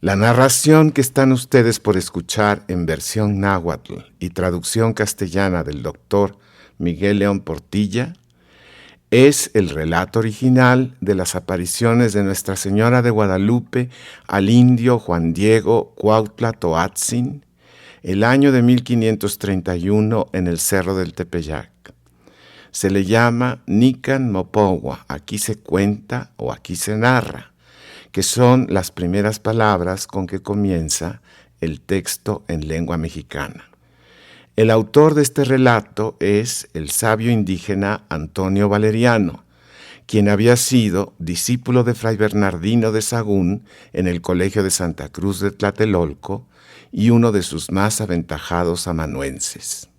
La narración que están ustedes por escuchar en versión náhuatl y traducción castellana del doctor Miguel León Portilla es el relato original de las apariciones de Nuestra Señora de Guadalupe al indio Juan Diego Cuautla Toatzin el año de 1531 en el Cerro del Tepeyac. Se le llama Nican Mopogua, aquí se cuenta o aquí se narra, que son las primeras palabras con que comienza el texto en lengua mexicana. El autor de este relato es el sabio indígena Antonio Valeriano, quien había sido discípulo de Fray Bernardino de Sahagún en el Colegio de Santa Cruz de Tlatelolco y uno de sus más aventajados amanuenses.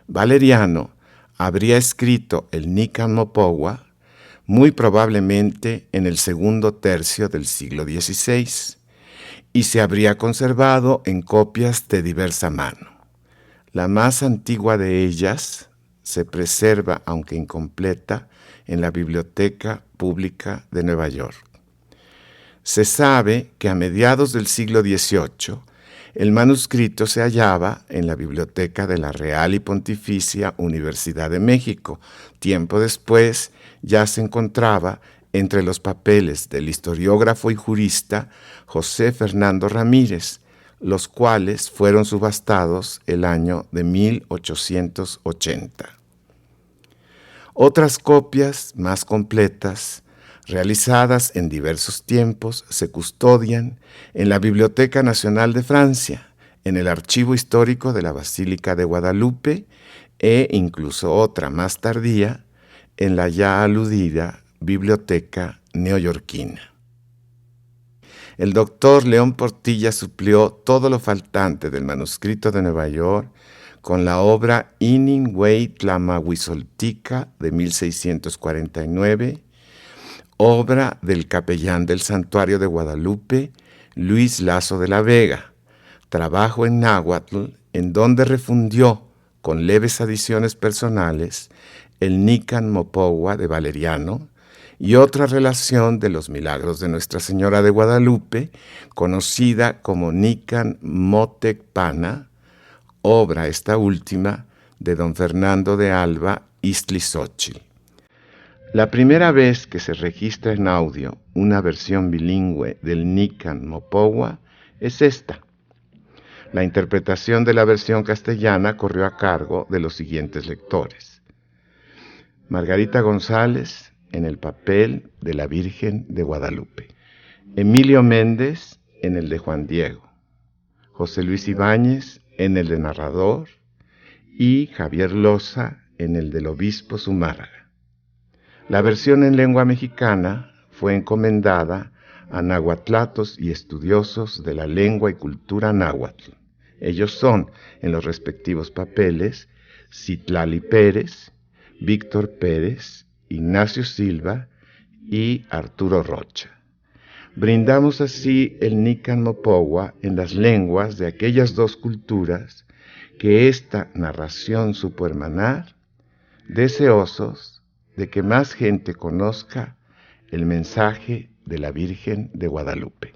Valeriano habría escrito el Nican Mopogua muy probablemente en el segundo tercio del siglo XVI, y se habría conservado en copias de diversa mano. La más antigua de ellas se preserva, aunque incompleta, en la Biblioteca Pública de Nueva York. Se sabe que a mediados del siglo XVIII, el manuscrito se hallaba en la biblioteca de la Real y Pontificia Universidad de México. Tiempo después ya se encontraba entre los papeles del historiógrafo y jurista José Fernando Ramírez, los cuales fueron subastados el año de 1880. Otras copias más completas, realizadas en diversos tiempos, se custodian en la Biblioteca Nacional de Francia, en el Archivo Histórico de la Basílica de Guadalupe e incluso otra más tardía en la ya aludida Biblioteca Neoyorquina. El doctor León Portilla suplió todo lo faltante del manuscrito de Nueva York con la obra Ininhuey Tlamahuizoltica de 1649, obra del capellán del Santuario de Guadalupe, Luis Lazo de la Vega, trabajo en náhuatl en donde refundió, con leves adiciones personales, el Nican Mopogua de Valeriano y otra relación de los milagros de Nuestra Señora de Guadalupe, conocida como Nican Motecpana, obra esta última de don Fernando de Alba Iztlizóchitl. La primera vez que se registra en audio una versión bilingüe del Nican Mopogua es esta. La interpretación de la versión castellana corrió a cargo de los siguientes lectores: Margarita González en el papel de la Virgen de Guadalupe, Emilio Méndez en el de Juan Diego, José Luis Ibáñez en el de narrador y Javier Loza en el del obispo Zumárraga. La versión en lengua mexicana fue encomendada a nahuatlatos y estudiosos de la lengua y cultura náhuatl. Ellos son, en los respectivos papeles, Citlali Pérez, Víctor Pérez, Ignacio Silva y Arturo Rocha. Brindamos así el Nican Mopogua en las lenguas de aquellas dos culturas que esta narración supo hermanar, deseosos de que más gente conozca el mensaje de la Virgen de Guadalupe.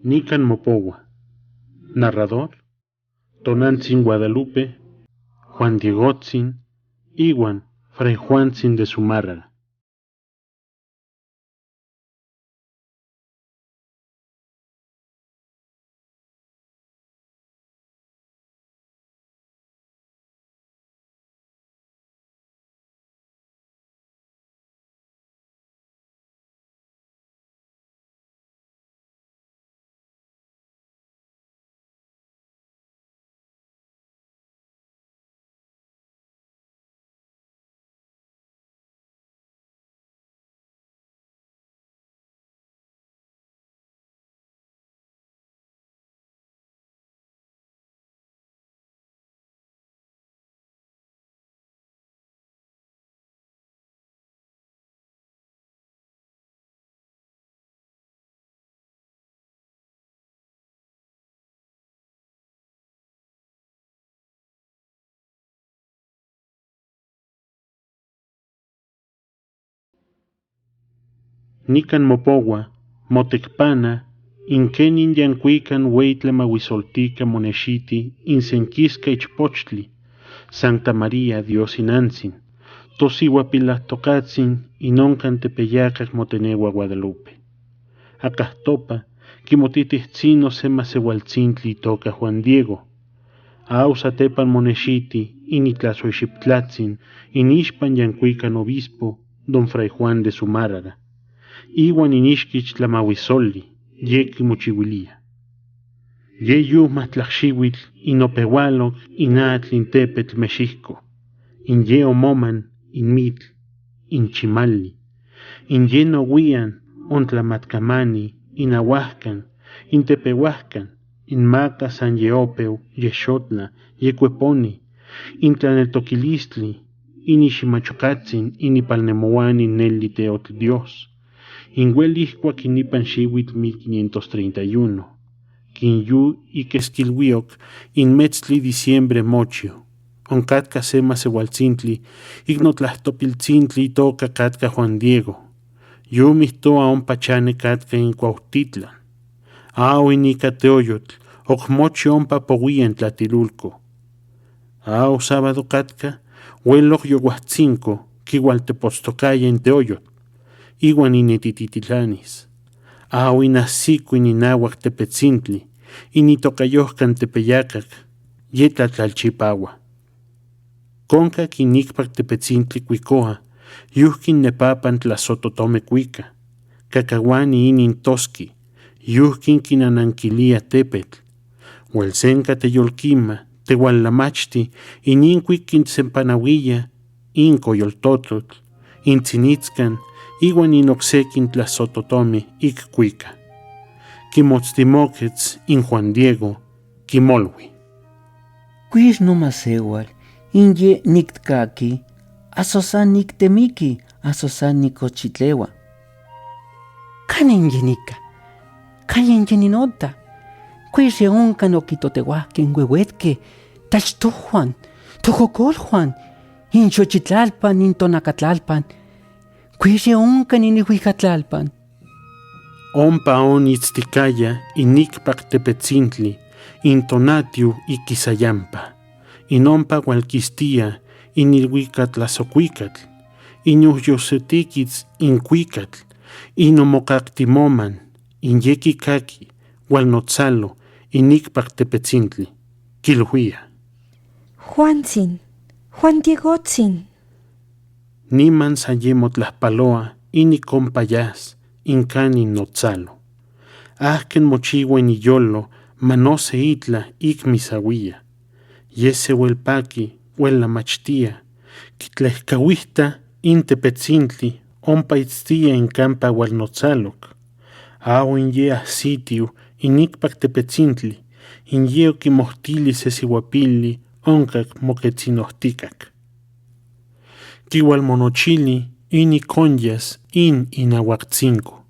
Nican Mopogua. Narrador: Tonantzin Guadalupe, Juan Diegotzin, Iwan, Fray Juantzin de Zumárraga. Nican mopowa, motecpana, inkenin yancuican hueitla mahuisoltica monexiti, insenquisca ichpochtli, Santa María Dios inantzin, tosihuapilahtokatsin, inoncan tepeyacac motenegua Guadalupe. Acahtopa, quimotititzino semasewaltzintli toca Juan Diego. Ausatepan monexiti, initlasoixiptlatzin, inixpan yancuican obispo, don Fray Juan de Zumárraga. Iwan inixquich tlamahuizoli, yeki mochihuilia. Ye yuhmah tlaxxiuitl, inopeualoc, inatl intepetl Mexicco. In ye omoman, inmitl, inchimali. In ye nowian, ontlamatcamani, inahuahcan, intepehuahcan, inmaca san yeopeu, yexotla, yecueponi, intlaneltoquilistli, iniximachocatzin, inipalnemoani nelli teotl Dios. Inhuelihcuac inipan xiuitl 1531. Quinyu iquesquilhuioc in metztli diciembre mochio. Oncatca sema sewaltzintli, ignotlastopiltzintli toca catca Juan Diego. Yumihtoa onpachane catca in Cuautitlan. Ao inica teoyotl, ocmochi ompa powien tlatilulco. Ao sábado catca, hueloc yoguahtzinco, quiualtepostocaya in teoyotl. Iwan inetititilanis. Ao inahsico ininauac tepetzintli, initocayohcan tepeyacac, yetlatlalchipaua. Concac inicpac tepetzintli cuicoa, yuhquin nepapan tlasototome cuica, cacahuani inin tosqui, yuhquin quinananquilia tepetl, huelsenca teyolquima, tehualamachti, inincuic quintsempanauilla, incoyoltototl, intzinitzcan, iwan inocsequin tlasototome ic cuica. Quimotztimoquetz in Juan Diego, quimolui. Quis nomasewal, inye nictkaki, asosan nictemiki, asosan nicochitlewa. Canen yenica, cayen yeninota, quis reoncan oquitotehuahquen huehuetque, tachtojuan, tojocoljuan, in Xochitlalpan, in Tonacatlalpan, quis reoncan in Ihuicatlalpan. Ompa onitzticaya inicpac tepetzintli, intonatiu iquisayampa, inompa hualquistia inilhuicatlasocuicatl, inuhyosetiquitz incuicatl, inomocactimoman, inyequicaqui, hualnotzalo, inicpac tepetzintli, quilhuia. Juantzin, Juan Diegotzin. Niman sayemotlaspaloa, inicompayas, incanin notzalo. Ahken mochiwa iniyolo, manose itla ikmisawia. Yese huelpaki, huelamachtia, kitlehkawihta intepetzintli, ompa itztia in campa hualnotzaloc. Ao in ye ahsitiu, inicpac tepetzintli, in ye okimohtili sesihuapili, oncac moquetzinohticac. Kihualmonochili, iniconyas, inahuactzinco.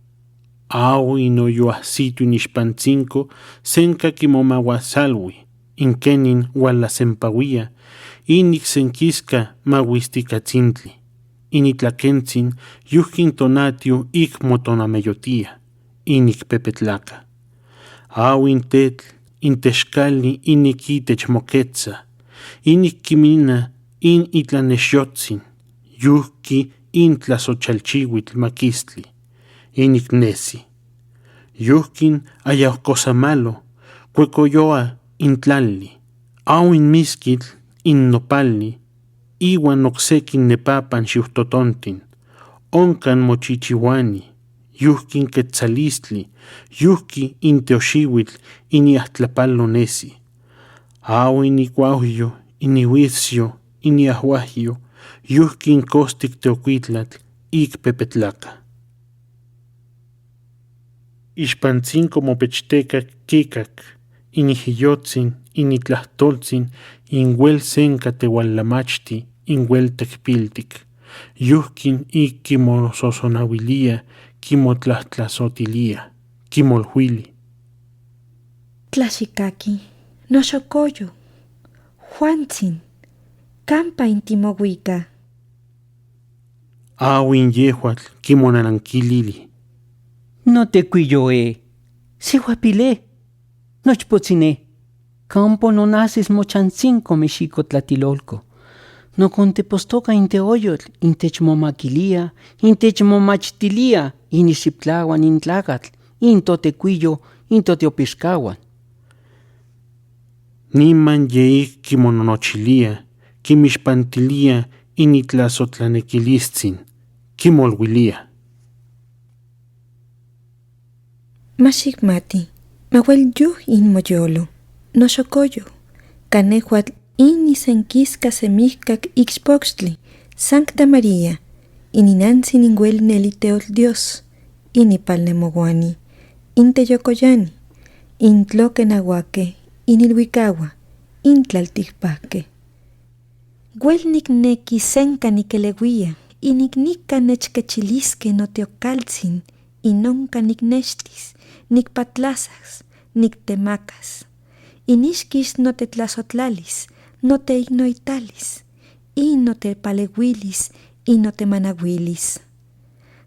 Ao inoyoahsitu inixpantzinco, senca kimomahuasalui, inkenin hualasempauia, inicsenquisca mahuisticatzintli, initlaquentzin, yuhquin tonatiu icmotonameyotia, inicpepetlaca. Ao intetl, intexcali iniquitech moquetza, iniquimina itlanexyotzin, yuhqui intlasochalchihuitl maquistli, inicnesi. Yuhquin ayaocosamalo, cuecoyoa intlali, ao inmisquitl, innopali, iwan ocsequin nepapan xiuhtotontin, oncan mochichihuani, yuhquin quetzalistli, yuhqui inteoxihuitl, iniahtlapalo nesi, ao inicuauyo, inihuicio, iniahuahio, yuhquin costic teocuitlatl, icpepetlaca. Ixpantzinco mopechtecac kikak, inihiyotzin, initlahtoltzin, inhuel senca tehualamachti, inhuel tecpiltic, yuhquin ikimososonauilia, kimotlahtlasotilia, kimolhuili. Tlaxikaki, noxocoyo, Juantzin, campa intimohuica. Ao inyehuatl kimonananquilili, No te cuyoe. Si guapile. Nochpotzine. Campo no naces mochancinco mexico tlatilolco. No contepostoca inte oyotl, intech momaquilia, intech momachtilia, inixiptlahuan intlacatl, into tecuillo, into teopixcahuan. Niman yeik kimononochilia, kimixpantilia, initlasotlanequilistzin, kimolwilia. Mashikmati, mawel yuh in moyolo, no xocoyo, canehuatl inisenquisca semihcac ixpoxtli, Sancta María, ininantzin inguel neliteotl Dios, inipalnemoguani, inteyocoyani, intloquenahuaque, inilhuicaua, intlalticpaque. Guelnic nequi senca niqueleuia, inicnica nechquechilisque noteocaltzin, inonca nicnextis, nicpatlasas, nictemacas. Inixquis notetlasotlalis, noteignoitalis, y notepalehuilis, y notemanahuilis.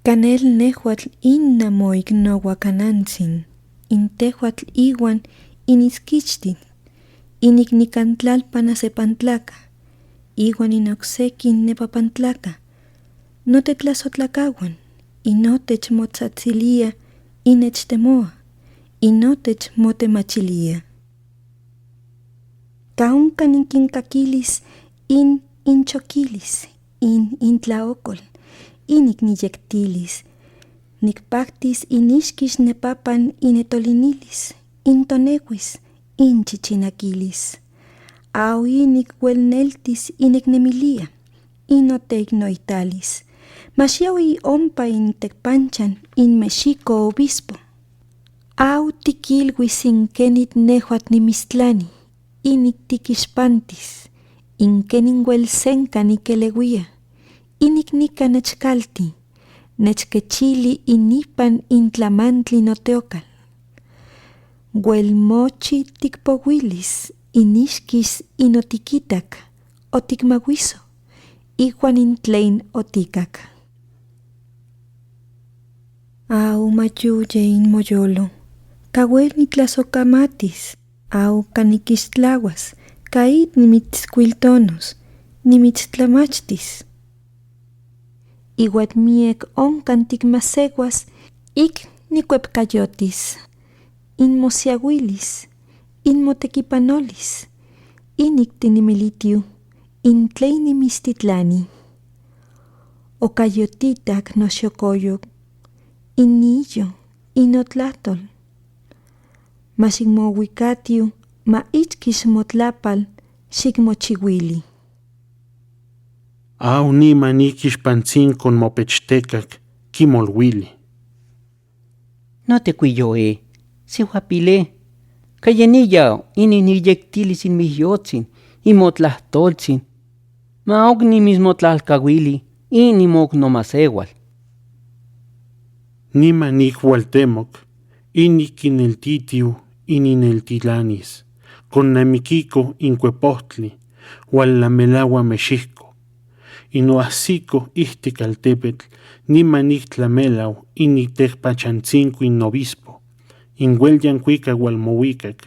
Canel nehuatl innamoignohuacanantzin, intehuatl iwan inisquichtin, inicnicantlalpan asepantlaca, iwan inoxequin nepapantlaca, notetlasotlacahuan, inotech motzatzilia, inechtemoa, inotech motemachilia. Caunca ninquincaquilis, inchoquilis, intlaocol, inicniyectilis, nicpactis inixquis nepapan inetolinilis, intonehuis, inchichinaquilis. Au inicuelneltis inecnemilia, inoteignoitalis, maxiaui ompa intecpanchan in Mexico obispo. Au tiquilhuis inquenit nehuat nimistlani, inictiquixpantis, inqueninguelsenca niqueleuia, inicnica nechcalti, nechquechili inipan intlamantli noteocal. Guelmochi ticpohuilis, inixquis inotiquitac, oticmahuiso, ihuan intlein oticac. Au mayuye in moyolo, cahuel nitlasocamatis, au caniquistlahuas, cait nimitzcuiltonos, nimitztlamachtis. Iguat miec oncan ticmaseguas, ic nicuepcayotis, inmosiahuilis, inmotequipanolis, inictinimilitiu, intleinimistitlani. Ocayotitac noxocoyo, inillo, inotlatol. Maxigmohuicatiu, ma ichquis motlapal, xigmochihuili. Au niman iquixpantzin con mopechtecac, kimolwili. No te cuyoe. Si guapile. Cayenilla, ininiyectilis in miyotzin, imotlahtoltzin. Ma ogni mismo tlalcahuili, inimoc nomasewal. Niman igualtemoc, iniquineltitiu, inineltilanis, con namiquico incuepohtli, hualamelagua mexico. Inoahsico ihticaltepetl, niman ihtlamelau, initecpachantzinco inobispo, inhuelyancuica hualmohuicac,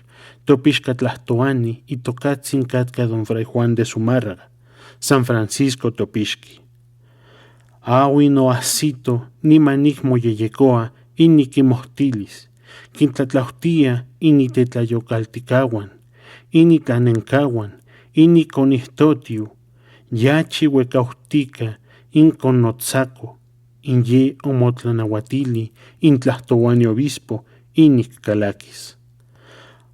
topixcatlahtoani, itocatzin catca don Fray Juan de Zumárraga, San Francisco topixqui. Au inoahsito, niman ihmoyeyecoa, iniquimohtilis, quintlatlautia, initetlayocalticahuan, initlanencahuan, iniconihtotiu, yachi huecauhtica, inconotzaco, inye omotlanahuatili, intlahtohuani obispo, iniccalaquis.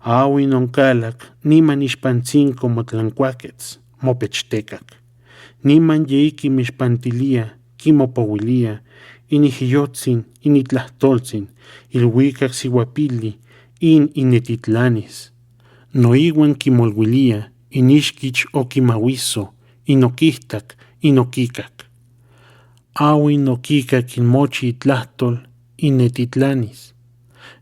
Au inoncalac, niman ixpantzinco motlancuaquetz, mopechtecac, niman yeiki mixpantilia, kimopouilia, inijiyotzin, initlahtoltzin, ilhuicac sihuapili, inetitlanis. Noiwan kimolwilia, inixquich okimahuiso, inoquihtac, inoquicac. Au inoquicac inmochi itlahtol, inetitlanis.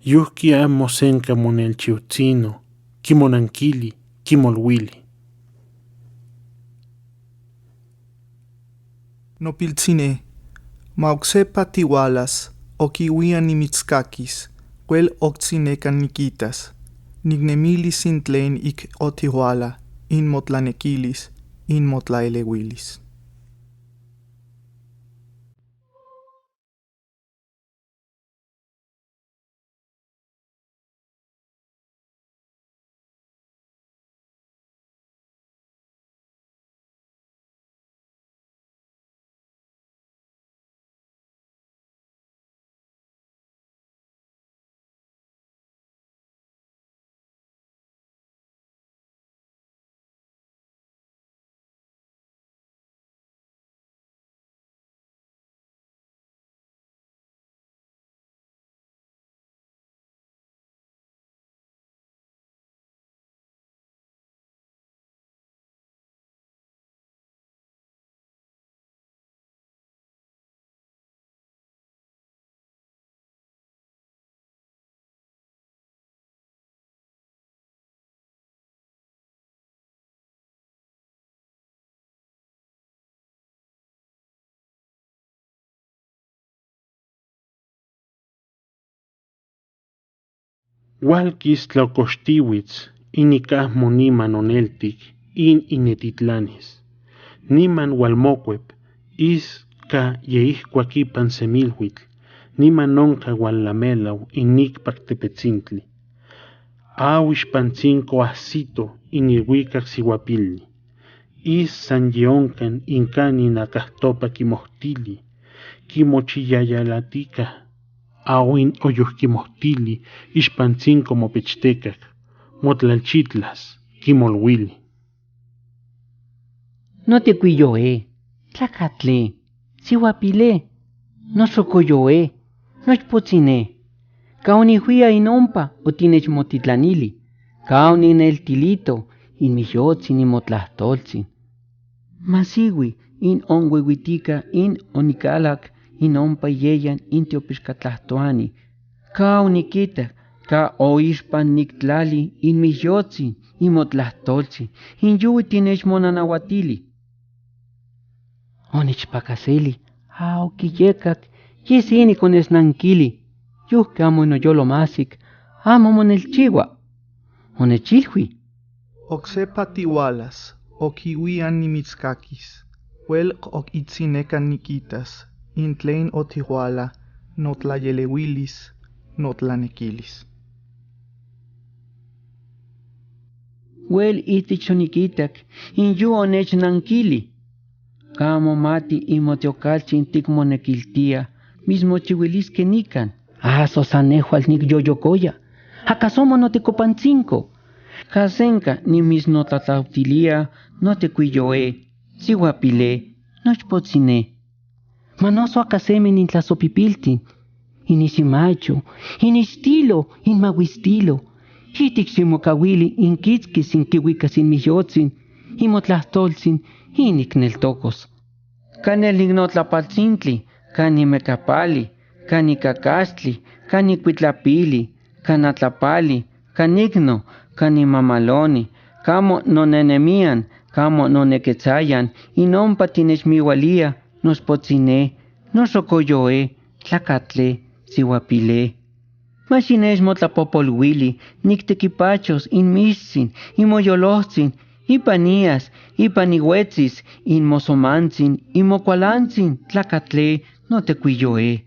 Yuhki amo senca monelchiutzino, kimonanquili, kimolwili. Nopiltzine, mauxepa tihualas, okiuian nimitzkakis, cuel octzinecan niquitas, nignemilis sin tlen ik otihuala, in motlanequilis, in motlaelewilis. Hualquis tlacoxtiuitz, inicahmo niman oneltic, in inetitlanis. Niman hualmocuep, is ca yeihcuaquipan semilhuitl, niman nonca hualamelau inicpac tepetzintli. Auixpancinco asito inilhuicac sihuapilli. Is san yeoncan incani nacahtopa quimohtili, quimochiyayalatica, awin oyuhquimohtili, ixpancinco mopechtecac, motlalchitlas, quimolhuili. No te cuilloe, tlacatle, sihuapile, no socoyoe, no chpotzine. Cauni huia inompa o tinech motitlanili, cauni en el tilito, in miyotzin in motlahtoltzin. Masiwi in onhuehuitica in onicalac inompa yeyan in teopixcatlahtoani. Cauni quita, ca oixpan nictlali in miyotzin in motlahtoltzin, in yuwi tinech monanahuatili. Onichpacaseli, quillecac, yesini con esnankili, yuhque amo inoyolo masic, amo monelchiwa. Onechilhui. Oxepa tihualas, okiuian nimitzkakis, cuel okitzinecan niquitas, in tlen otihuala, notlayelewilis, notlanequilis. Wel itichoniquitac, in yu onechnankili. Camo mati imoteocalchin ticmonequiltia, mismo chihuilisque nican. Sosanehual nic yoyocoya. ¿Acasomo no te copancinco? Casenca ni mis notatlautilia, no te cuilloe, sihuapile, no chpotzine. Manoso acasemen in tlasopipiltin, in isimacho, in istilo, in maguistilo, itiximocawili in quitzquis in kiwicas in miyotzin, in motlahtoltzin, in icneltocos. Canel ignotlapaltzintli, canimecapali, canicacastli, canicuitlapili, canatlapali, canigno, canimamaloni, camo nonenemian, camo nonequetzayan, inompa tinechmihualia, nospotzine, nosocoyoe, tlacatle, sihuapile. Machines motlapopolhuili, nictequipachos, in mitzin, in moyolohtzin, ipanías, ipanihuetzis, in mosomantzin, in mocualantzin, tlacatle, no te cuilloe.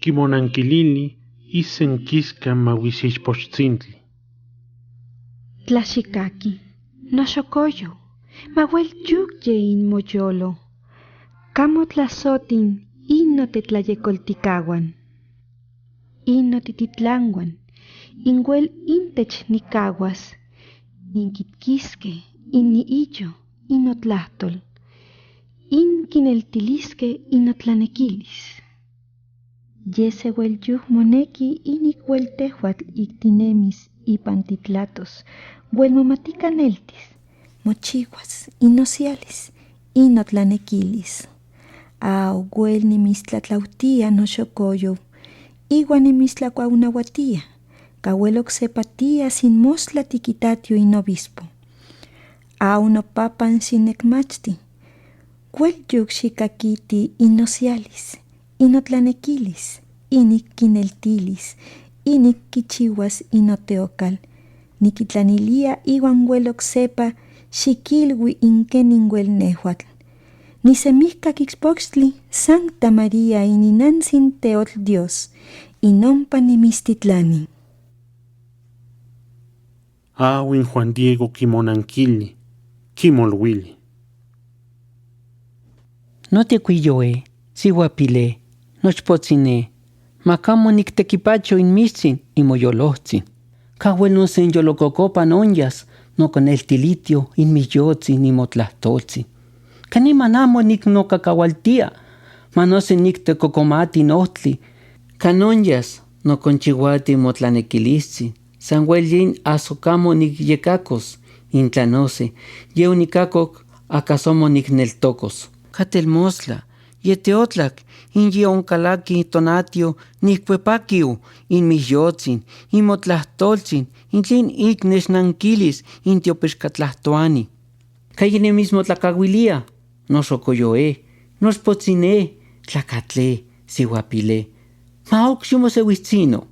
Quimonanquilili, isen quisca mahuisixpochtzintli. Tlaxicaqui, noxocoyo, mauel yucye in moyolo. Camo tlasotin, in notetlayecolticahuan. In notititlanguan, in huel intech nicahuas, in quitquisque, in niillo, in notlahtol, in quineltilisque, in notlanequilis. Yese huel yuh moneki inic huel tehuatl ictinemis ipan titlatos, huel momaticaneltis, mochihuas, inocialis, inotlanequilis. Huel nimistlatlautia noxocoyo, igual nimistlacaunahuatia, cahueloc sepatia sin mosla tiquitatio in obispo. No papan sin ecmachti, huel yuc xicaquiti inocialis, inotlanequilis, inik kineltilis, inik kichiwas inoteokal, nikitlanilia iwan uelok sepa, xikilwi inkenin uel nehuatl. Nisemihka kixpoxtli, Santa María ininantzin teotl Dios, inompa nimistitlani. Awin Juan Diego kimonanquili, kimolwili. No te cuilloe, sihuapile, nochpotzine, macamo nictequipacho inmitzin y moyolohtzin. Cahuel no sen yolococopan onyas, no con el tilitio inmiyotzin y motlahtoltzin. Canimanamo nic no cacahualtia, manose nic te cocomati nohtli, canonyas no conchihuati motlanequilitzin. San Huelin asocamo nic yecacos, intlanose, ye unicacoc acasomo nic neltocos. Catelmosla, yeteotlac, in ye oncalaqui tonatio, nic cuepaquiu, in miyotzin, in motlahtoltzin, in tlin ignes nanquilis, in tiopexcatlahtoani. Cayene mismo tlacahuilia, nos ocoyoe, nos potzine, tlacatle, sihuapile. Maoxiumo sehuitzino.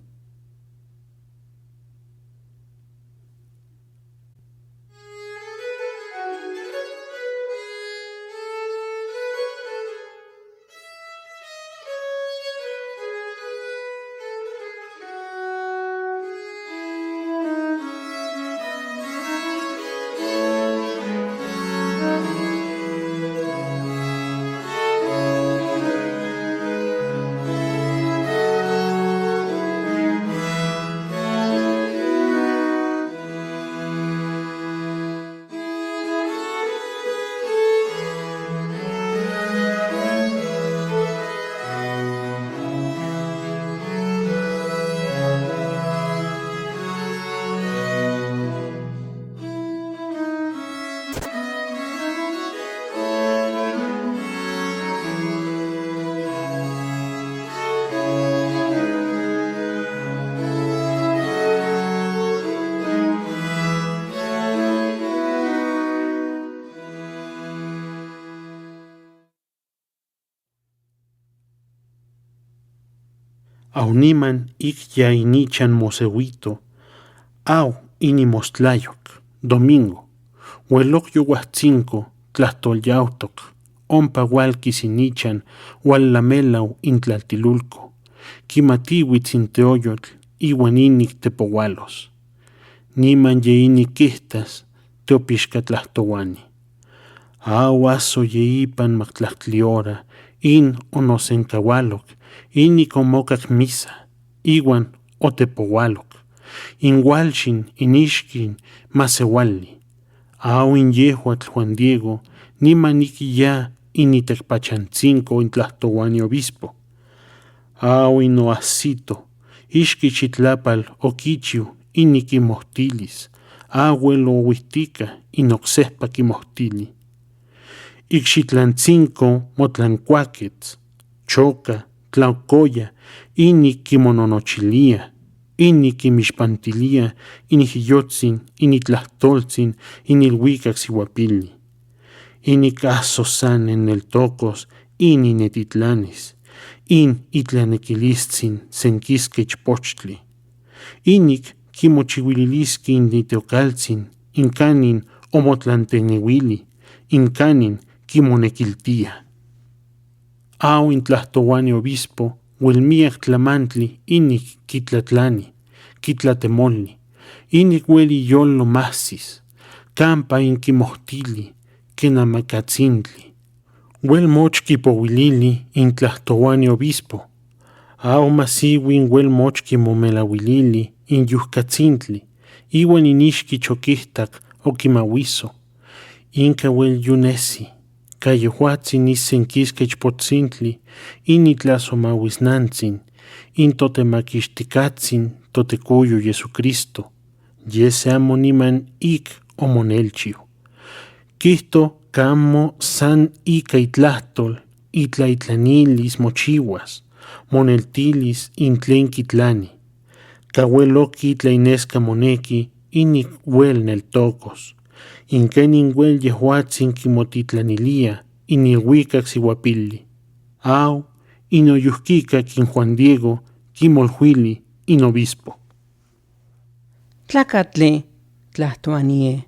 Auniman ya inichan mosehuito, au inimostlayoc, domingo, hueloc yuhuatzinco, tlahtolyautok, ompa hualquis inichan, hualamelau intlaltilulco, quimatihuitz inteoyotl, iwan inic tepoualos. Niman ye iniquihtas, teopixcatlahtohuani. Au aso ye ipan mactlahtliora, in onosencaualoc, inic omocac misa, iwan otepoualoc, ingualxin, inixquin, masewali. Au in yehuatl Juan Diego, niman ya initecpachantzinco intlahtouani obispo. Au in oasito, ixquichitlapal oquichiu, inic imohtilis, ahuel ouihtica, inocsehpa quimohtili. Ixchitlantzinco motlancuaquetz, choca, tlaucoya, inic quimononochilia, inic quimixpantilia, inihiyotzin, initlahtoltzin, inilhuicac sihuapili. Inic asosan en el tocos, ininetitlanis, in itlanequilitzin senquisquechpochtli. Inic quimochihuililisqui initeocaltzin, incanin omotlantenehuili, incanin quimonequiltia. Au intlahtouani obispo, huelmiac tlamantli, inic quitlatlani, quitlatemoli, inic hueli yolo mahsis, campa inquimohtili, quenamacatzintli. Huel moch quipouilili intlahtouani obispo, au masiwin huel moch quimomelauilili in yuhcatzintli, iwan inixqui choquihtac oquimahuiso, inca huel yunesi, cayehuatzin isenquisquechpotzintli, initlasomahuisnantzin, intotemaquixticatzin totecoyo Jesucristo, yese amo niman ic omonelchiu. Quihto camo san ica itlahtol, itlaitlanilis mochihuas, moneltilis intlen quitlani, cahueloqui tlainesca moneki, inic huel neltocos, inquenin huel yehuatzin quimotitlanilia, inilhuicac sihuapili, au inoyuhkika kin Juan Diego, kimolhuili, inobispo. Tlacatle, tlahtoanie.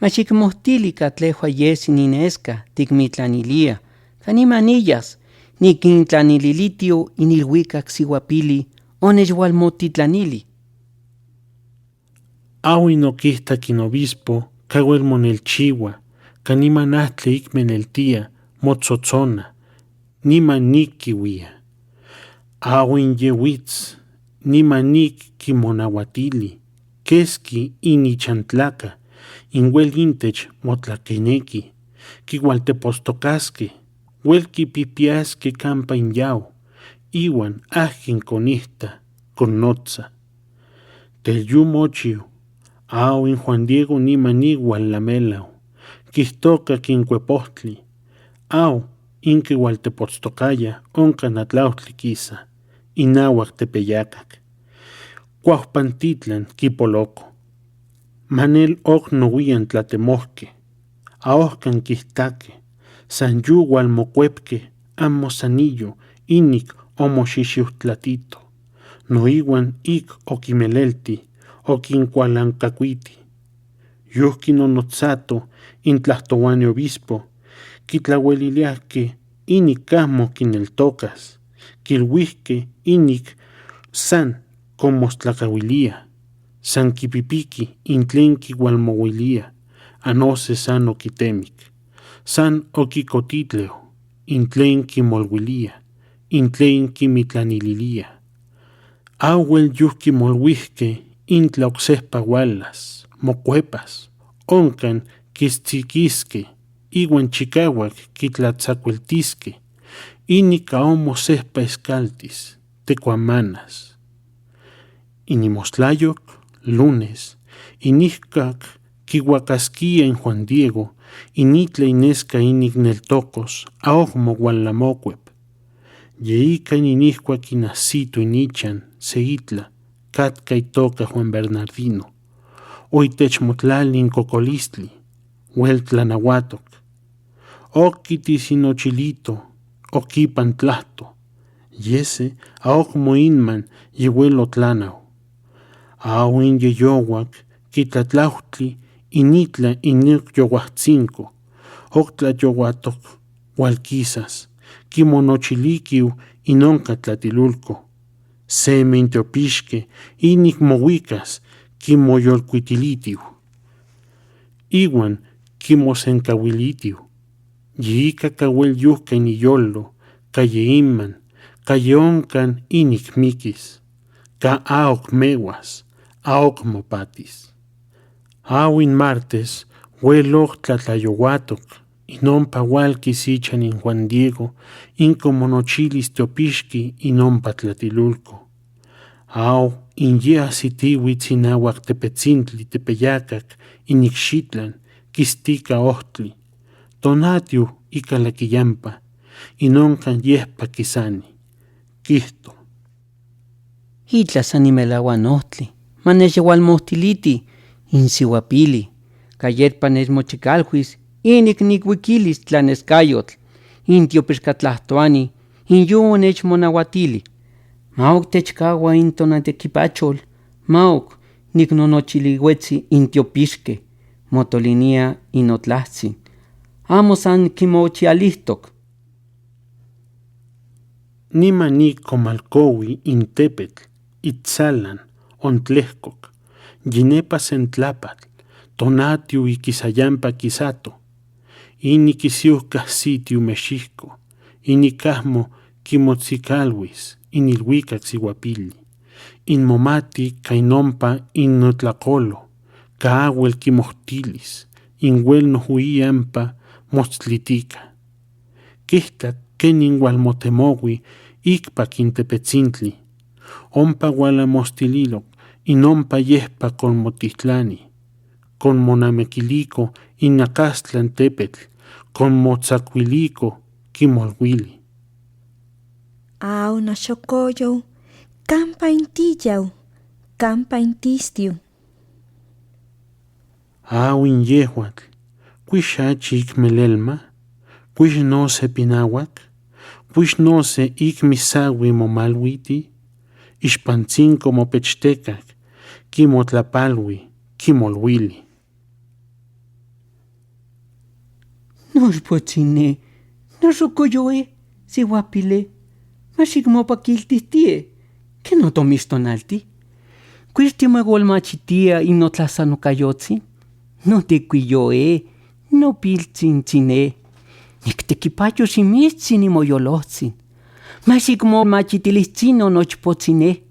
Machikmohtili catlejo yes ninesca, tigmitlanilia. Canimanillas, nikintlanililitio inilhuicac sihuapili, onechwalmotitlanili. Awinokista kinobispo, kawelmonelchiwa, kanimanatle ikmeneltia, motzotzona, nimanik kiwia. Awin yewitz, nimanik kimonawatili, keski inichantlaka, inwel intech motlakeneki, kiwaltepostokasque, welki pipiasque campa inyao, iwan ajin conihta, connotza. Telyu mochiu, awin Juan Diego nimanigual lamelao, kistoka kincuepohtli, aw inkiwaltepostokaya oncanatlautli kisa, inawak tepeyacak. Cuauhpantitlan kipoloco. Manel ok nowian tlatemosque, aohcan kistaque, san yugual mocuepque, amo sanillo, inik omoxixiuhtlatito, no iwan ik okimelelti, okincualancacuiti. Yuhki nonotzato, intlahtoani obispo, kitlaweliliahque, inik camo kineltocas, kilhuihque, inik san comostlacauilia, san kipipiki intlen kiualmouilia, anose san okitemic, san okikotitleo, intlen kimolhuilia, intlen kimitlanililia. Awel yuhki molhuihque, intla ocsehpa hualas, mocuepas, oncan kistiquisque, iwan chicauac kitlatzacueltisque, inica homo sehpa escaltis, tecuamanas. Inimostlayoc, lunes, inihcac kihuacasquia en Juan Diego, initle inesca inigneltocos, aohmo gualamocuep. Yeica inihcuac inacito inichan, seitla, catca y toca Juan Bernardino, oitechmotlalin cocolistli, hueltlanahuatoc, oquitis inochilito, oquipan tlahto, yese aohmo inman yehuelo tlanao. Awin yeyowak, kitlatlauhtli, initla inik yohuahtzinco, octla yohuatok, hualquisas, kimonochiliquiu inonca tlatilulco, seme inteopixque, inik mohuicas, kimoyolcuitilitiu. Iwan, kimosencauilitiu, yiica cauel yuhca iniyolo, calle inman, calle oncan inik miquis, ca aoc meguas, aoc mopatis. Awin martes, hueloc tlatlayohuatoc, inompa hualquis ichan in Juan Diego, incomonochilis teopixqui inompa tlatilulco. Aw inyea sitihuitz inawak tepetzintli tepeyacac, inicxitlan, kistica ohtli, tonatiu icalaquillampa, inoncan yehpa kisani, quihto. Hitla sanimelahuanohtli, manechewalmohtiliti, insihuapili, cayetpa nechmochicalhuis, inik nikwiquilis tlanescayotl, intiopixcatlahtoani, inyuo nechmonauatili. Mauk techcaua intonatequipachol, mauk niknonochilihuetzi intiopixque, motolinia inotlahtzin, amo san kimochialihtoc. Nimanik comalcowi intepetl, itzalan, ontlehcoc, yinepa sentlapatl, tonatiu ikisayampa kisato, inikisiuhcah sitiu mexihco, inicahmo kimotzicalhuis, inilhuicac sihuapili, inmomati cainompa innotlacolo, caawel kimohtilis, inhuel nohuiampa motztlitica. Quihtac kenin hualmotemowi ikpac intepetzintli, ompa hualamostililoc, inompa yehpa conmotitlani, conmonamequilico inacastlan tepetl, conmotzacuilico kimolhuili. Aw noxocoyow, campa intillaw, campa intistiu. Awin yehuatl, cuixachi ikmelelma, cuix no sepinahuac, Pues no se ik misawi momalwiti, ixpantzinco mopechtekak, kimotlapalwi, kimolwili. Nos pochine, nos ocoyoe, si guapile, maxigmopakiltistie, que no tomistonalti. Cuistimoegol machitia y no tlasanocayotzin, no tecuiyoe, no piltzintzine, nictequipayo simitzin y moyolotzin. Maxigmo machitilitzino nochpotzine,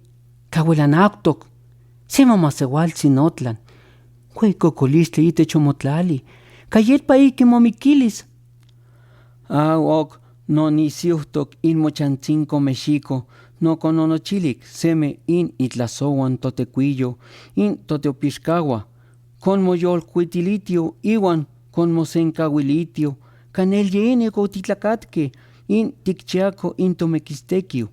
cahuelanautoc, semamasewaltzin otlan, cuecocolistle itechomotlali, cayetpa ike momiquilis. Ok, no nisiuhtoc in mochantzinco mexico, no cononochilik, seme in itlasowan totecuillo, in toteopixcaua, con moyol cuitilitio, iwan con mosencahuilitio, canel yenego titlacatque, in ticchiaco in tomequistequio.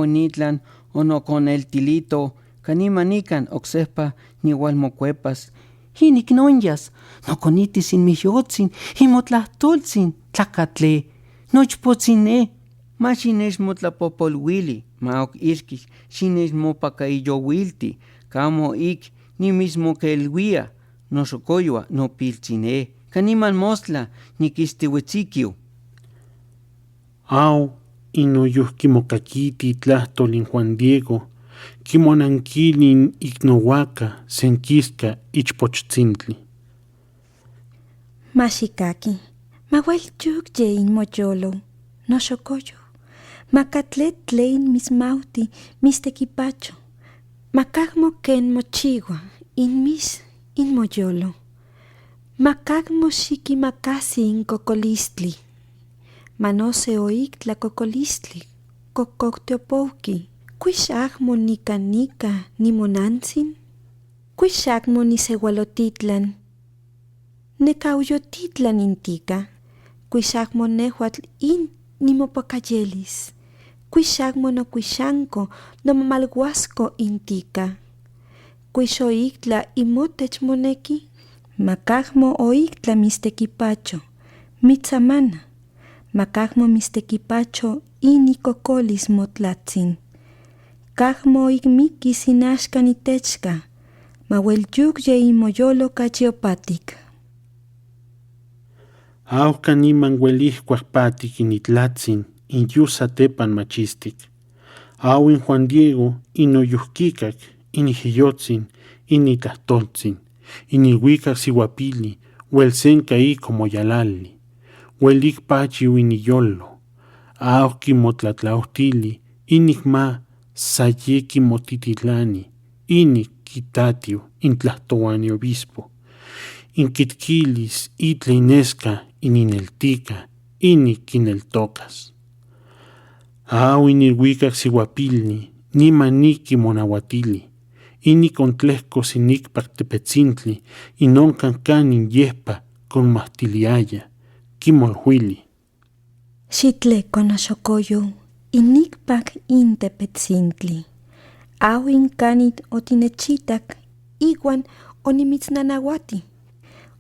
Nitlan, o no con el tilito, canimanican oxespa nihualmocuepas, inicnonyas, no conitis in miyotzin, imotlahtoltzin, tlacatle, nochpotzine, ma xines motlapopolwili, ma ok irquis, xines mopacaillowilti, camo ik, ni mismo que el guía, no socoyoa, no piltzine, caniman mostla, ni quistihuetziquio. Au, inoyuh kimokakiti tlahtolin Juan Diego, kimonankilin ignohuaca, senquisca, ichpochtzintli. Maxikaki, mauelchukye in moyolo, no xocoyo. Macatlet tlein mismauti, mistequipacho. Macagmo ken mochigua, in mis, in moyolo. Macagmo xiquimacasi in cocolistli. Manose oik tla cocolistli, cococteopouki. Cuixagmo ni canica, ni monantzin. Cuixagmo ni segualotitlan. Necauyotitlan intica. Cuixagmo nehuatl in ni mopacayelis. Cuixagmo no cuixanco, no mamalguasco intica. Cuixoictla imotech moneki. Macagmo oictla mistequipacho, mitzamana. Macagmo mistequipacho inicocolis motlatzin. Cagmo igmikis inaxca nitechca, mauelyukye imoyolo cachiopatic. Auca niman huelihcuac patic in itlatzin, in yusatepan machistic. Au in Juan Diego, in oyuhquicac, in ijiyotzin, in itlahtoltzin, in ihuicac sihuapili, huelsenca como yalali, huelic pachi uiniyolo, auqui motlatlautili, inicma, sayeki motitilani, inik quitatio, in tlahtoani obispo, in quitquilis, itle inesca, in ineltica, inik ineltocas. Au in ilhuicac sihuapilni, nima niki monahuatili, inik ontlehcos inik pactepetzintli, inoncan canin yespa con mastiliaya, kimolhuili. Xitleco noxocoyo, inicpac intepetzintli. Au in canit otinechitac, iguan onimitznanahuati.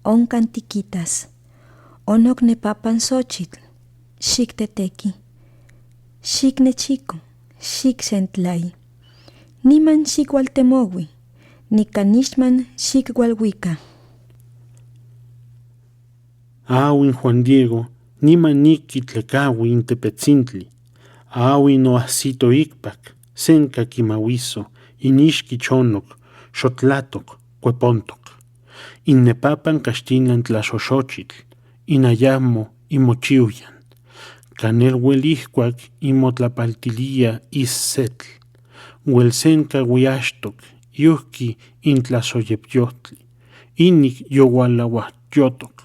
Oncan tiquitas, onoc nepapan xochitl, xicteteki. Xicnechico, xicsentlai. Niman xicgualtemoui, nicanixman xicgualhuica. Au in Juan Diego, niman niki tlecahui in tepetzintli. Au in oahsito icpac, senca quimahuiso, inixqui chonoc, xotlatoc, cuepontoc. In nepapan castilan tlaxoxochitl, in ayamo imochiuyan. Canel huelihcuac imotlapaltilia issetl. Huelsenca huiaxtoc, yuhki in tlaxoyepyotli, inik yogualauahyotoc.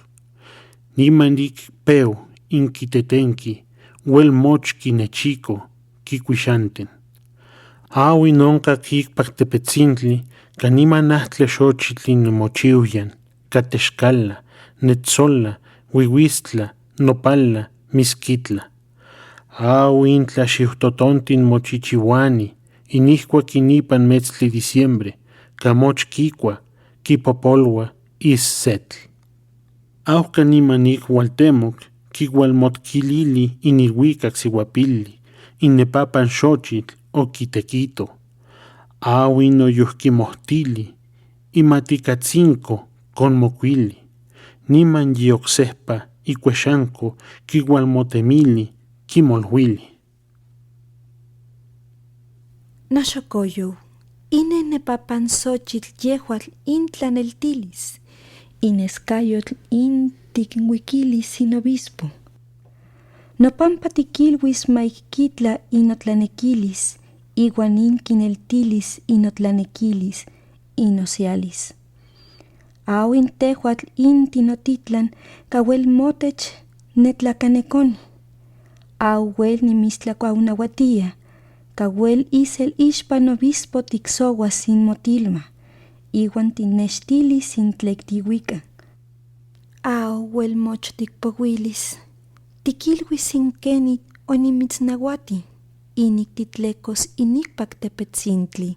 Nimanik peu in quitetenki, huel mochki nechico, quicuixanten. Au inonca quicpac tepetzintli, caniman ahtle xochitli mochiuyan, catexcala, netzola, huihuistla, nopala, misquitla. Au in tlaxiuhtotontin mochichihuani, inihcuac inipan metzli diciembre, camoch quicua, quipopolua, issetl. Au caniman ic hualtemoc, kigualmotkilili inihuicac sihuapili, innepapan xochitl o quitequito, awi noyuhquimohtili, imaticatzinco conmocuili, niman yiocsehpa icuexanco kigualmotemili, quimolhuili. Noxocoyo, ine nepapan xochitl yehuatl intlaneltilis, inescayotl inticnhuiquilis sin obispo. Nopampa tiquilhuis maiquitla inotlanequilis, iguan inquineltilis inotlanequilis, inocialis. Awin tehuatl intinotitlan cauel motech netlacaneconi. Auel nimistlacaunahuatia, cauel isel ixpan obispo tixohuas sin motilma, iguan tinextilis sin tlectihuica. Auel moch ticpohuilis, tiquilhuis sin kenit onimitznahuati, inictitlecos inicpac tepetzintli.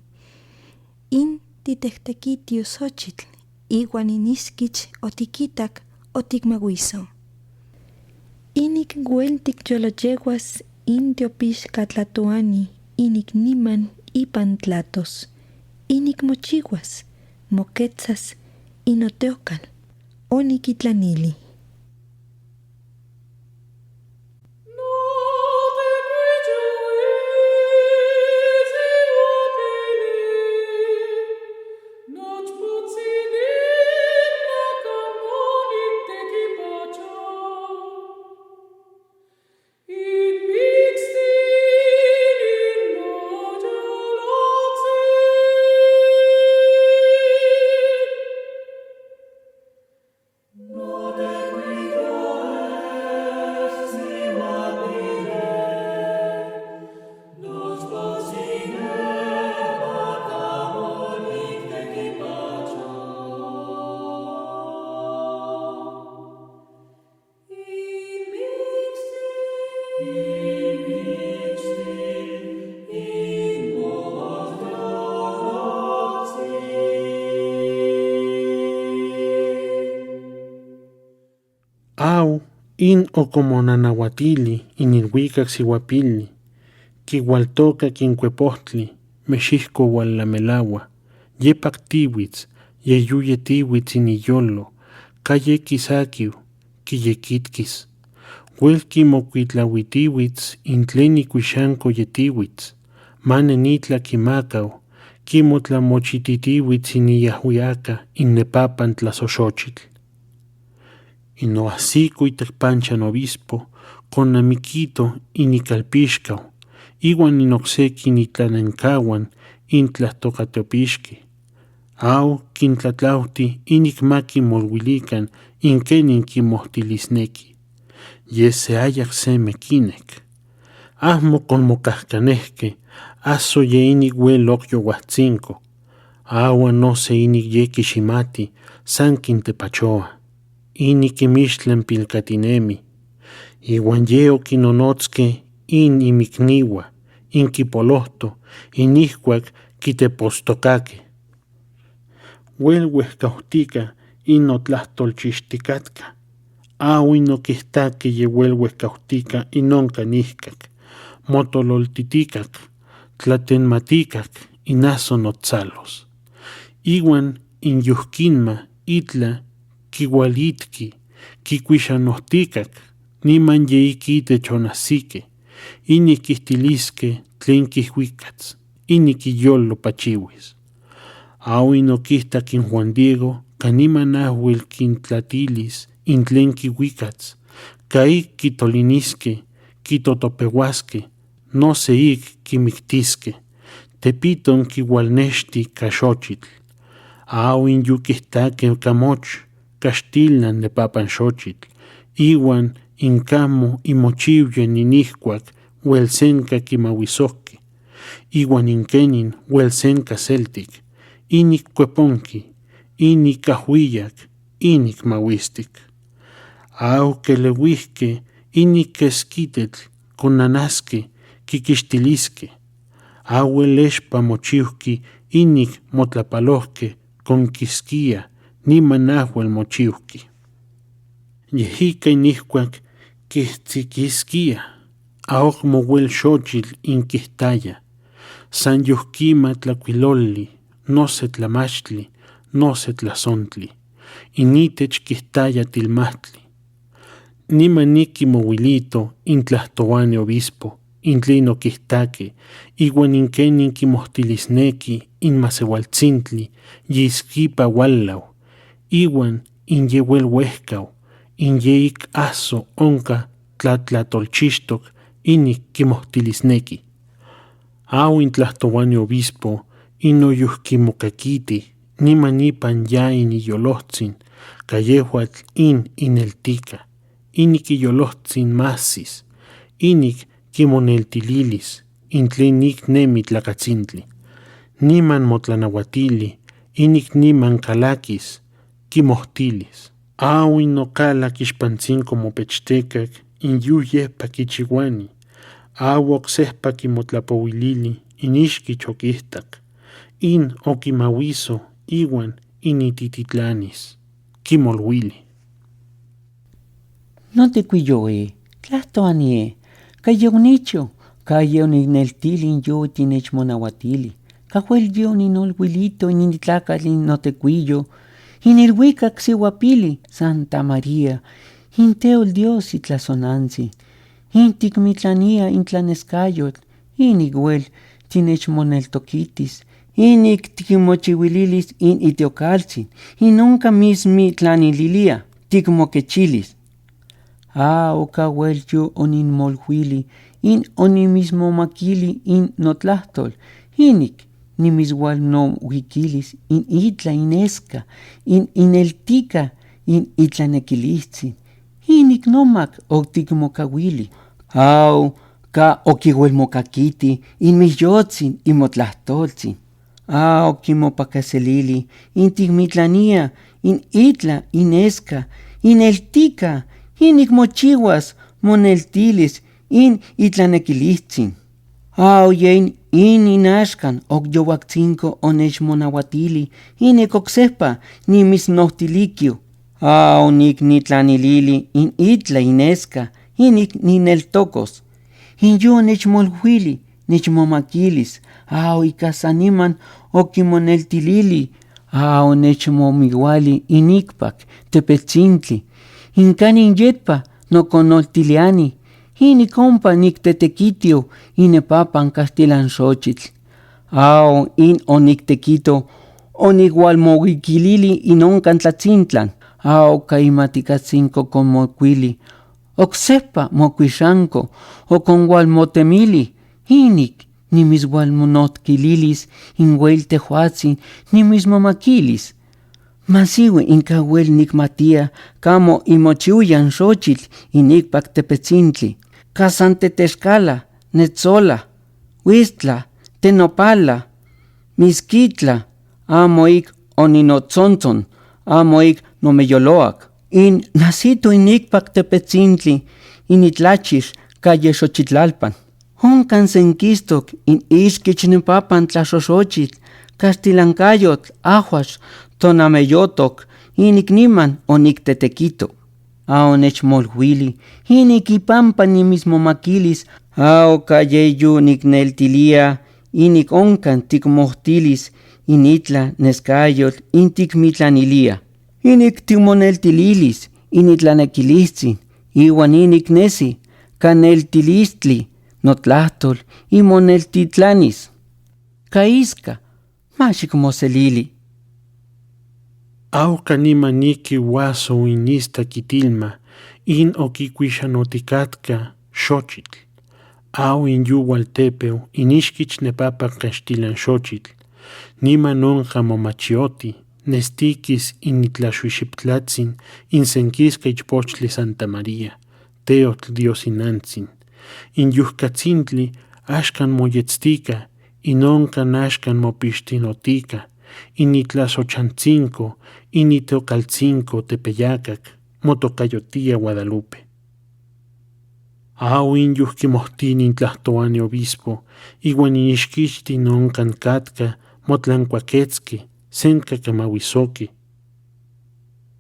In titectequitio xochitl, iguan inisquich otiquitac oticmahuiso. Inic hueltic yoloyeguas intiopixcatlatoani, inic niman ipan tlatos, inic mochiguas, moquetzas, inoteocal, oniquitlanili. Au in ocomonanahuatili inilhuicac sihuapili, quigualtoca quincuepohtli, mexihco hualamelaua, yepac tihuitz, yeyuye tihuitz iniyolo, caye quisaquiu, quillequitquis, huelqui mocuitlauitihuitz intleni cuixanco yetihuitz, manenitla quimacau, quimotlamochititihuitz iniyahuiaca innepapan tlasoxochitl. Inoahsico itecpanchan obispo, con amiquito inicalpixcau, iguan inocseki nitlanencahuan intlahtocatopixqui. Au quintlatlauti inicmaqui molhuilican inquenin quimohtilisnequi. Yese ayac se mequinec. Ahmo conmocahcanehque, aso ye inic hueloc yohuatzinco. Agua no se inic ye quiximati, san quintepachoa. Iniquimixtlen pilcatinemi, iguan ye oquinonotzque in imicniua, inquipolohto, inihcuac quitepostocaque. Huelhuehcauhtica inotlahtolchixticatca, au inoquihtaque ye huelhuehcauhtica inoncanihcac, motololtiticac, tlatenmaticac, inaso notzalos. Iguan inyuhquinma itla quigualitqui, quicuixanohticac, niman ye iquitechonahsique, iniquihtilisque tlen quihuicatz, iniquiyolo pachiuis. Au inoquihtac in Juan Diego, caniman ahuel quintlatilis intlen quihuicatz, caic quitolinisque, quitotopehuasque, no seic quimictisque, tepiton quigualnexti caxochitl. Au inyuquihtaque camoch, caxtilan de papan xochitl, iguan incamo imochiuye ninihcuac huelsenca quimahuisohque, iguan inquenin huelsenca celtic, inic cueponqui, inic cahuillac, inic mahuistic. Au queleuihque, inic quesquitetl, conanasque, quiquixtilisque, au elexpa mochiuhqui, inic motlapalohque, conquisquia, niman ahuel mochiuhqui. Yehica inihcuac quihtzikisquia, aok mowel xochitl inquihtaya, san yuhquima tlacuiloli, nose tlamachtli, nose tlasontli, initech quihtaya tilmahtli. Nima niki mowilito intlahtoani obispo, intlino quihtaque, iwan inkenin kimohtilisneki inmasewaltzintli, yisquipa wallau, iwan inyewel wehcau, inyeik aso onca tlatlatolchixtoc inik kimohtilisneki. Au intlahtoani obispo, inoyuhkimokakiti, nima nipan ya iniyolohtsin, cayehuatl ineltica, inik iyolohtsin masis, inik kimoneltililis, intlenik nemi tlacatzintli. Niman motlanauatili, inik niman calakis, kimohtilis. Au inocala kixpantzinco mopechtecac, inyuyehpa kichiuani, au ocsehpa kimotlapouilili, inixki choquihtac, in okimawiso, iwan initititlanis, kimolwili. No te cuyoe, tlahtoanie, cayeunicho, cayeunigneltili yo tinechmonauatili, cahuel yo ninolhuilito initlacal no te cuyo, inilhuicac sihuapili, Santa María, inteol Dios itlasonanzi, inticmitlania intlanescayot, iniguel tinechmoneltoquitis, inik tikimochihuililis in itiocaltzin, nunca mismi tlanililia, ticmoquechilis. Cahuel yo oninmolhuili, in onimismo maquili in notlahtol, inik nimiswal no wikilis, in itla inesca, in ineltica, in itlanequilitzin, inik nomac octicmocawili. Ca oquihuelmocakiti, in miyotzin, in motlahtoltzin. Oquimopacaselili, in tigmitlania, in itla, inesca, ineltica, inik mochihuas, moneltilis, in itlanequilitzin. Yen in inaxcan, ocyowactzinco onechmonauatili, inik ocsehpa, nimisnohtiliquio. Nik nitlanilili, in itla inesca, inik nineltocos. In yo nechmolhuili, nechmomaquilis, icasaniman oquimoneltilili, nechmomiwali inicpac, tepetzintli, incanin yetpa noconoltiliani, inicompa nictetequitio, inepapan castilan xochitl. In onictequito, onigualmoguiquilili inoncan tlatzintlan, caimaticatzin mocuili, ocsehpa mocuixanco, ocongualmotemili, inik nimisgualmonotquililis, inhuel tehuatzin, nimismomaquilis. Masiui incahuel nicmatia, camo imochiuyan xochitl, inicpac tepetzintli, casantetexcala, netzola, huistla, tenopala, misquitla, amoic oninotzontzon, amoic nomeyoloac. In nasito inicpac tepetzintli, initlachix, calle Xochitlalpan. Oncan senquistoc, in ixquich nipapan tlaxoxochitl, castilancayotl, ahuax, tonameyotoc, inik niman onictetequito. Onechmolhuili, inik ipampa nimismomaquilis, cayeyu nicneltilia, inik oncan ticmohtilis, initla nescayotl, inticmitlanilia. Inik timoneltililis, initlanequilitzin, iwan inik nesi, caneltilistli, notlahtol, imoneltitlanis. Caisca, maxicmoselili. Canima niki huaso inista quitilma, in oquicuixanoticatka xochitl. In yuhualtepeu, inixquich nepapa castilan xochitl. Nima nonja momachioti, nestiquis initlaxuixiptlatzin, insenquisca ichpochtli Santa María, teotl diosinantzin. In yuhcatzintli, axcan moyetztica, inoncan axcan mopixtinotica, initlasochantzinco, initocaltzinco tepeyacac, motocayotia Guadalupe. In yuhquimohtini intlahtoani obispo, iwan inixquixti noncan catca, motlancuaquetzque, senca camahuisoque,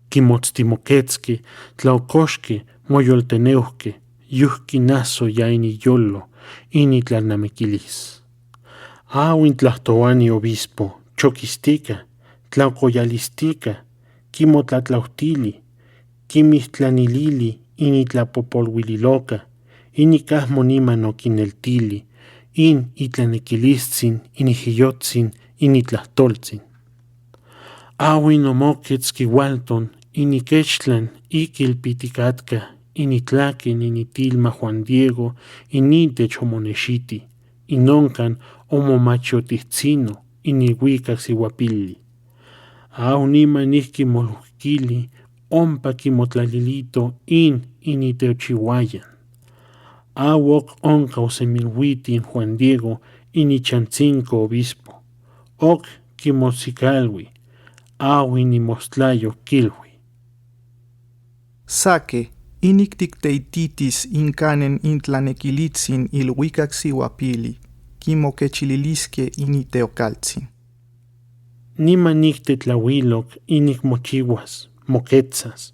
quimotztimoquetzque, tlaocoxque, moyolteneuhque, yuhkinazo ya iniyolo, initlalnamequilis. Awin tlahtoani obispo, choquistica, tlaucoyalistica, quimotlatlautili, quimihtlanilili, initlapopolhuililoca, inicasmo niman oquineltili, itlanequilitzin, inijiyotzin, initlahtoltzin. Awin omoquetz quiualton, iniquechtlan, iquilpiticatca, initlaquen, initilma Juan Diego, initech omonexiti, inoncan omomachiotitzino, inihuicac sihuapili. Niman ihquimolhuiquili, ompa quimotlalilito, initeochihuayan. Oc onca osemilhuitin Juan Diego, inichantzinco obispo. Oc quimotzicalhui, inimostlayo quilhui. Saque, inicticteititis incanen intlanequilitzin ilhuicac sihuapili, quimoquechililisque initeocaltzin. Niman nictetlahuiloc inicmochihuas, moquetzas.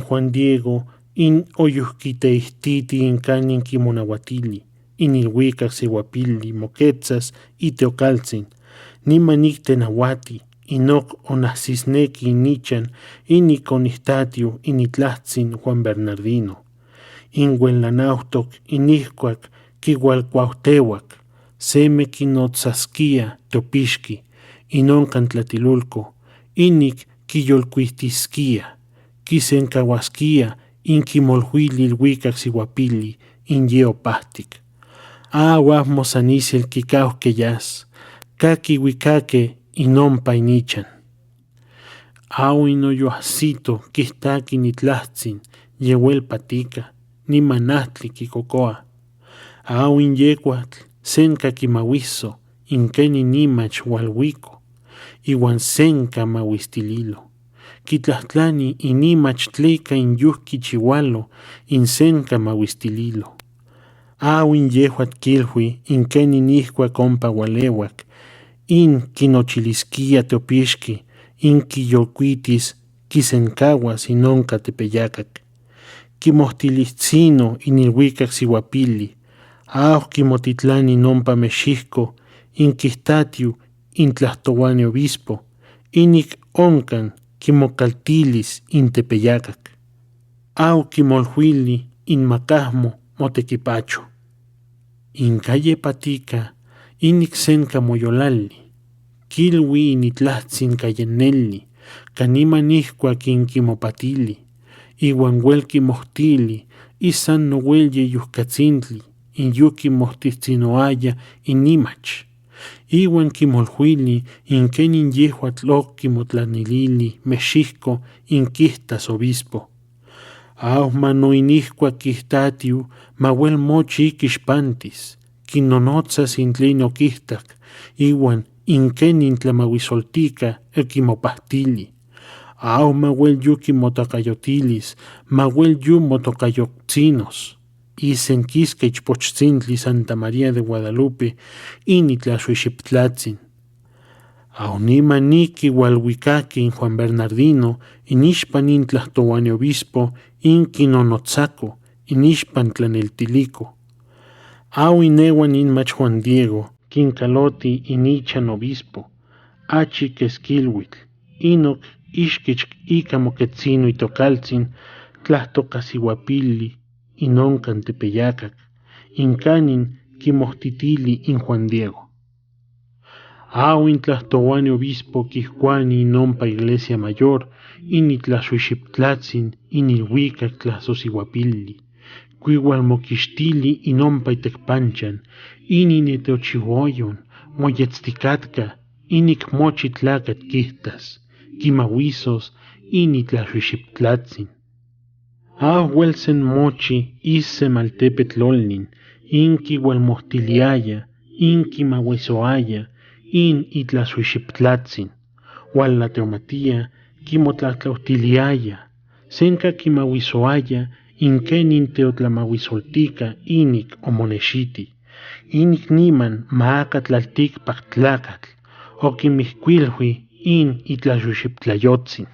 Juan Diego, oyuhquiteihtiti incanin quimonauatili, inilhuicac sihuapili, moquetzas, iteocaltzin. Niman nictenauati, inoc onahsisnequi inichan, iniconihtatiu, initlahtzin Juan Bernardino. Inhuelanautoc, inihcuac, quihualcuauteuac, seme quinotzasquia teopixqui, inoncan tlatilulco, inic quiyolcuihtisquia, quisencahuasquia, inquimolhuili ilhuicac sihuapili, inyeopahtic. Mosanisel quicauhqueyas, caquihuicaque, inompa inichan. Inoyoahsito, quihtaqui nitlahtzin, yehuelpatica, nimanahtli quicocoa. Inyecuatl, senca quimahuiso, inqueni nimach hualhuico, iuan senca mahuistililo. Quitlahtlani inimach tleca inyuhqui chihualo, insenca mahuistililo. Yehuat quilhui, inqueni nihcuac ompa hualeuac, quinochilisquia teopixqui, quiyolcuitis, quisencahuas inonca tepeyacac. Quimohtilitzino inilhuicac sihuapili, quimotitlani nompa mexihco, inquihtatiu, intlahtoani obispo, inic oncan, quimocaltilis intepeyacac. Quimolhuili, inmacahmo, motequipacho. Incalle patica, inic senca moyolali, quilhui initlahtzin cayenelli, caniman ihcuac inquimopatili, iuan huelquimohtili, isan nohuelye yuhcatzintli, inyuquimohtitzinoaya inimach. Iuan quimolhuili, inquenin yehuatl quimotlanilili, mexihco, inquihtas obispo. Mano inihcuac quihtatiu, mahuel mochi iquixpantis, quinonotzas intlen oquihtac, iuan inquenin tlamahuisoltica, quimopahtili. Mahuel yu quimotocayotilis, mahuel yu motocayotzinos. Isenquisca ichpochtzintli Santa María de Guadalupe, initlaxuixiptlatzin. Niman iquihualhuicaqui in Juan Bernardino, inixpan intlahtoani obispo, inquinonotzaco, inixpan tlaneltilico. Ineuan inmach Juan Diego, quincaloti inichan obispo, quesquilhuitl, inoc ixquich ica moquetzino itocaltzin, tlahtocasihuapili, inoncan tepeyacac, incanin quimohtitili in Juan Diego. Intlahtoani obispo quihcuani inompa iglesia mayor, initlaxuixiptlatzin, inilhuicac tlahsosihuapili, quihualmoquixtili inompa itecpanchan, ininiteochihuoyon, moyetzticatca, inic mochi tlacat quihtas, quimahuisos, initlaxuixiptlatzin. Huelsen mochi issem altepetlolnin, inquihualmohtiliaya, inquimahuisoaya, itlaxuixiptlatzin, huala teomatia, quimotlatlautiliaya, senca quimahuisoaya, inquenin teotlamahuisoltica, inic omonexiti, inic niman maacatlalticpac tlacatl, oquimihcuilhui, itlaxuixiptlayotzin.